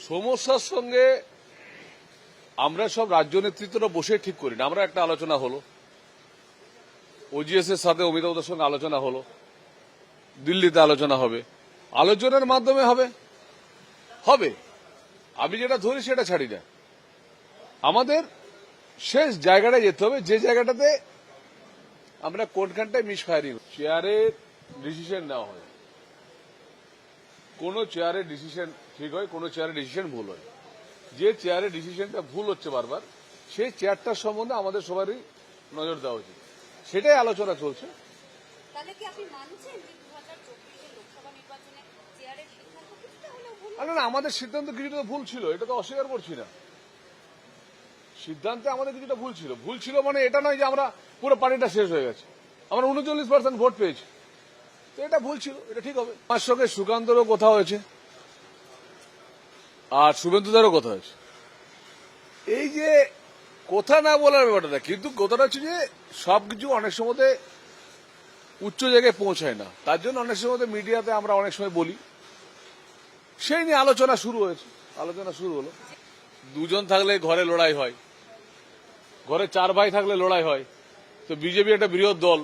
সমস্যার সঙ্গে আমরা সব রাজ্য নেতৃত্বরা বসে ঠিক করি না। আমরা একটা আলোচনা হলো, ওজিএস এর সাথে অমিতাভদের সঙ্গে আলোচনা হলো, দিল্লিতে আলোচনা হবে, আলোচনার মাধ্যমে হবে। আমি যেটা ধরি সেটা ছাড়ি না। আমাদের শেষ জায়গাটায় যেতে হবে, যে জায়গাটাতে আমরা কোনখানটায় মিসফায়ারিং, চেয়ারের ডিসিশন নেওয়া হয়, কোন চেয়ারের ডিসিশন ঠিক হয়, কোন চেয়ারের ডিসিশন ভুল হয়। যে চেয়ারের ডিসিশনটা ভুল হচ্ছে বারবার, সেই চেয়ারটার সম্বন্ধে আমাদের সবারই নজর দেওয়া উচিত। সেটাই আলোচনা চলছে। না, আমাদের সিদ্ধান্ত কিছুটা ভুল ছিল, এটা তো অস্বীকার করছি না। সিদ্ধান্তে আমাদের কিছুটা ভুল ছিল মানে এটা নয় যে আমরা পুরো পার্টিটা শেষ হয়ে গেছে। আমরা 39% ভোট পেয়েছি, তো এটা ভুল ছিল, এটা ঠিক হবে। আমার সঙ্গে সুকান্তরও কথা হয়েছে আর শুভেন্দুদারও কথা হয়েছে। এই যে কথা না বলার ব্যাপারটা, কিন্তু কথাটা হচ্ছে যে সবকিছু অনেক সময় উচ্চ জায়গায় পৌঁছায় না, তার জন্য অনেক সময় মিডিয়াতে আমরা অনেক সময় বলি। সেই নিয়ে আলোচনা শুরু হলো। দুজন থাকলে ঘরে লড়াই হয়, ঘরে 4 ভাই থাকলে লড়াই হয়, তো বিজেপি একটা বৃহৎ দল,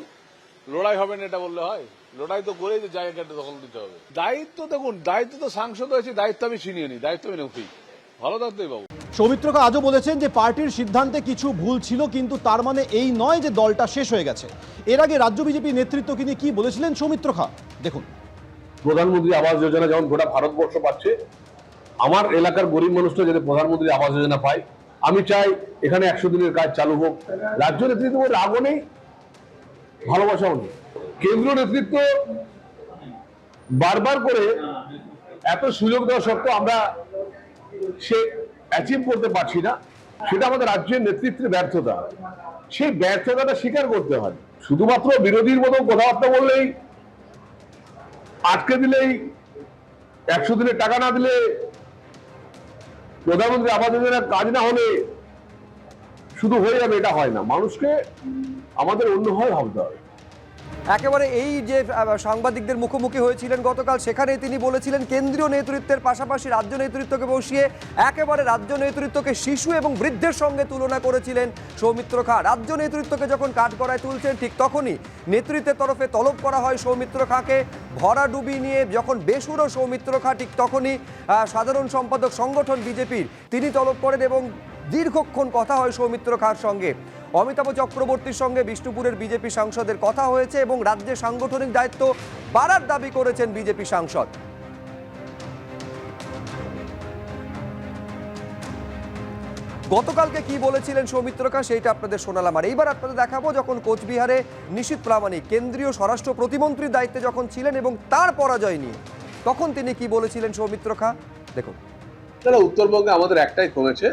লড়াই হবে না এটা বললে হয়? লড়াই তো করে যে জায়গাটা দখল দিতে হবে। দায়িত্ব দেখুন, দায়িত্ব তো সাংসদ হয়েছে, দায়িত্ব আমি ছিনিয়ে নি, দায়িত্ব আমি নেই। ভালো থাকতেই বাবু। সৌমিত্রকা আজও বলেছেন যে পার্টির সিদ্ধান্তে কিছু ভুল ছিল, কিন্তু তার মানে এই নয় যে দলটা শেষ হয়ে গেছে। এর আগে রাজ্য বিজেপি নেতৃত্বকে নিয়ে কি বলেছিলেন সৌমিত্রকা, দেখুন। প্রধানমন্ত্রী আবাস যোজনা যেমন গোটা ভারতবর্ষ পাচ্ছে, আমার এলাকার গরিব মানুষরা যাতে প্রধানমন্ত্রী আবাস যোজনা পায়, আমি চাই এখানে 100 দিনের কাজ চালু হোক। রাজ্য নেতৃত্ব রাগও নেই, ভালোবাসাও নেই। কেন্দ্রীয় নেতৃত্ব বারবার করে এত সুযোগ দেওয়া সত্ত্বেও আমরা সে অ্যাচিভ করতে পারছি না, সেটা আমাদের রাজ্যের নেতৃত্বের ব্যর্থতা। সেই ব্যর্থতাটা স্বীকার করতে হয়। শুধুমাত্র বিরোধীর মতো কথাবার্তা বললেই, আটকে দিলেই, 100 দিনের টাকা না দিলে, প্রধানমন্ত্রী আবাস যোজনার কাজ না হলে শুধু হয়ে যাবে, এটা হয় না। মানুষকে আমাদের অন্যভাবে ভাবতে হবে। একেবারে এই যে সাংবাদিকদের মুখোমুখি হয়েছিলেন গতকাল, সেখানে তিনি বলেছিলেন কেন্দ্রীয় নেতৃত্বের পাশাপাশি রাজ্য নেতৃত্বকে বসিয়ে একেবারে রাজ্য নেতৃত্বকে শিশু এবং বৃদ্ধের সঙ্গে তুলনা করেছিলেন সৌমিত্র খাঁ। রাজ্য নেতৃত্বকে যখন কাঠগড়ায় তুলছেন, ঠিক তখনই নেতৃত্বের তরফে তলব করা হয় সৌমিত্র খাঁকে। ভরাডুবি নিয়ে যখন বেসুরো সৌমিত্র খাঁ, ঠিক তখনই সাধারণ সম্পাদক সংগঠন বিজেপির তিনি তলব করেন এবং দীর্ঘক্ষণ কথা হয় সৌমিত্র খাঁর সঙ্গে। অমিতাভ চক্রবর্তীর সঙ্গে বিষ্ণুপুরের বিজেপি সাংসদের কথা হয়েছে এবং রাজ্যের সাংগঠনিক দায়িত্ব বাড়ার দাবি করেছেন বিজেপি সাংসদ। গতকালকে কি বলেছিলেন সৌমিত্র খাঁ সেইটা আপনাদের শোনালাম, আর এইবার আপনাদের দেখাবো যখন কোচবিহারে নিশীথ প্রামাণিক কেন্দ্রীয় স্বরাষ্ট্র প্রতিমন্ত্রীর দায়িত্বে যখন ছিলেন এবং তার পরাজয় নিয়ে তখন তিনি কি বলেছিলেন সৌমিত্র খাঁ, দেখুন। উত্তরবঙ্গে আমাদের একটাই কমেছে,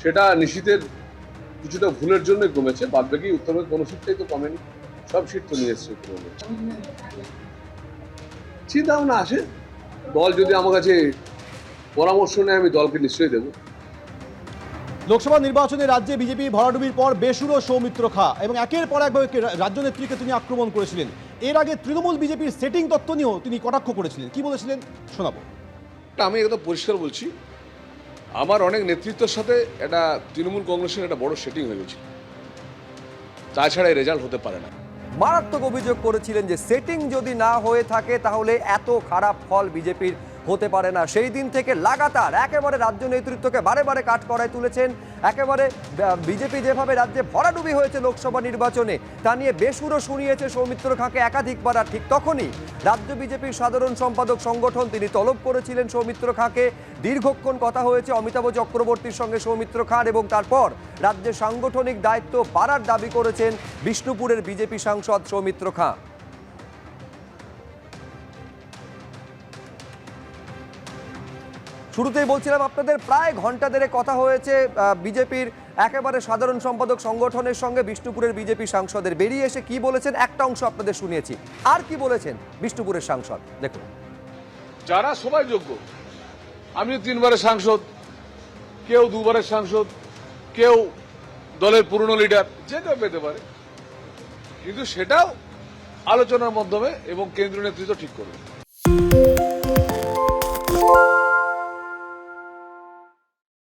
সেটা নিশীথের কিছুটা ভুলের জন্য কমেছে, বাদ বাকি উত্তরবঙ্গে কোনো সিটটাই তো কমেনি, সব সিট তো নিয়ে এসছে উত্তরবঙ্গে। চিন্তা ভাবনা আসে, দল যদি আমার কাছে পরামর্শ নেয় আমি দলকে নিশ্চয়ই দেবো। লোকসভা নির্বাচনে রাজ্যে বিজেপি ভরাডুবির পর বেসুরো সৌমিত্র খাঁ এবং একের পর এক রাজ্য নেত্রীকে তিনি আক্রমণ করেছিলেন। এর আগে তৃণমূল বিজেপির সেটিং তত্ত্ব নিয়েও তিনি কটাক্ষ করেছিলেন। কি বলেছিলেন শোনাবো। আমি একদম পরিষ্কার বলছি, আমার অনেক নেতৃত্বের সাথে একটা তৃণমূল কংগ্রেসের একটা বড় সেটিং হয়ে গেছে, তাছাড়া এই রেজাল্ট হতে পারে না। মারাত্মক অভিযোগ করেছিলেন যে সেটিং যদি না হয়ে থাকে তাহলে এত খারাপ ফল বিজেপির হতে পারে না। সেই দিন থেকে লাগাতার একেবারে রাজ্য নেতৃত্বকে বারে বারে কাঠগড়ায় তুলেছেন। একেবারে বিজেপি যেভাবে রাজ্যে ভরাডুবি হয়েছে লোকসভা নির্বাচনে, তা নিয়ে বেসুরো শুনিয়েছে সৌমিত্র খাঁকে একাধিকবার। আর ঠিক তখনই রাজ্য বিজেপির সাধারণ সম্পাদক সংগঠন তিনি তলব করেছিলেন সৌমিত্র খাঁকে। দীর্ঘক্ষণ কথা হয়েছে অমিতাভ চক্রবর্তীর সঙ্গে সৌমিত্র খাঁর এবং তারপর রাজ্যের সাংগঠনিক দায়িত্ব বাড়ার দাবি করেছেন বিষ্ণুপুরের বিজেপি সাংসদ সৌমিত্র খাঁ। শুরুতেই বলছিলাম আপনাদের, প্রায় ঘন্টা দেড়েক কথা হয়েছে বিজেপির একেবারে সাধারণ সম্পাদক সংগঠনের সঙ্গে বিষ্ণুপুরের বিজেপি সাংসদের। বেরিয়ে এসে কি বলেছেন একটা অংশ আপনাদের শুনিয়েছি, আর কি বলেছেন বিষ্ণুপুরের সাংসদ দেখুন। যারা সবাই যোগ্য, আমি 3 বারের সাংসদ, কেউ 2 বারের সাংসদ, কেউ দলের পুরনো লিডার, যে কেউ পেতে পারে, কিন্তু সেটাও আলোচনার মাধ্যমে এবং কেন্দ্রীয় নেতৃত্ব ঠিক করবে।